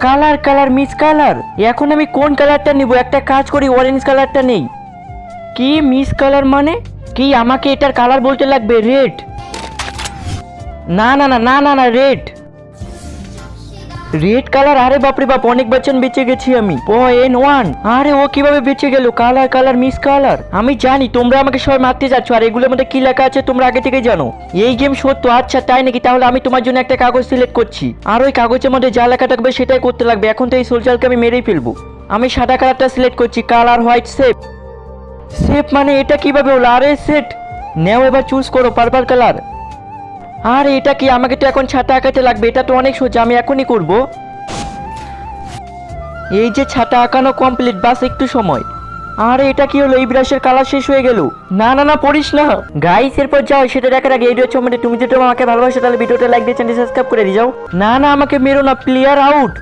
Colour colour miss colour, এখন আমি কোন কালারটা নিব? একটা কাজ করি, অরেঞ্জ কালারটা নেই। কি মিস কালার মানে কি? আমাকে এটার কালার বলতে লাগবে রেড? না না না না না না, রেড রেড কালার। আরে বাপরে বাপ, অনেক বাচ্চান বেঁচে গেছি আমি। N1, আরে ও কিভাবে বেঁচে গেল? Colour colour miss colour. আমি জানি তোমরা আমাকে সবাই মারতে যাচ্ছ, আর এগুলোর মধ্যে কি লেখা আছে তোমরা আগে থেকে জানো। এই গেম সত্য? আচ্ছা তাই নাকি? তাহলে আমি তোমার জন্য একটা কাগজ সিলেক্ট করছি, আর ওই কাগজের মধ্যে যা লেখা থাকবে সেটাই করতে লাগবে। এখন তো এই সোলজারকে আমি মেরেই ফেলবো। আমি সাদা কালারটা সিলেক্ট করছি, কালার হোয়াইট সেফ। সেফ মানে এটা কিভাবে হলো? আরে সেট নেও, এবার চুজ করো পার্পল কালার। আর এটা কি? আমাকে তো এখন ছাতা আঁকাতে লাগবে, এটা তো অনেক সোজা, আমি এখনই করব। এই যে ছাতা আঁকানো কমপ্লিট, বাস একটু সময়। আরে এটা কি হলো? এই ব্রাশের কালার শেষ হয়ে গেল। না না না, পড়িস না গাইস, এরপর যাও সেটা দেখার আগে এই সম্বন্ধে তুমি যদি আমাকে ভালোবাসো তাহলে ভিডিওটা লাইক দিয়ে চ্যানেল সাবস্ক্রাইব করে দিয়ে যাও। না না, আমাকে মেরো না, প্লেয়ার আউট।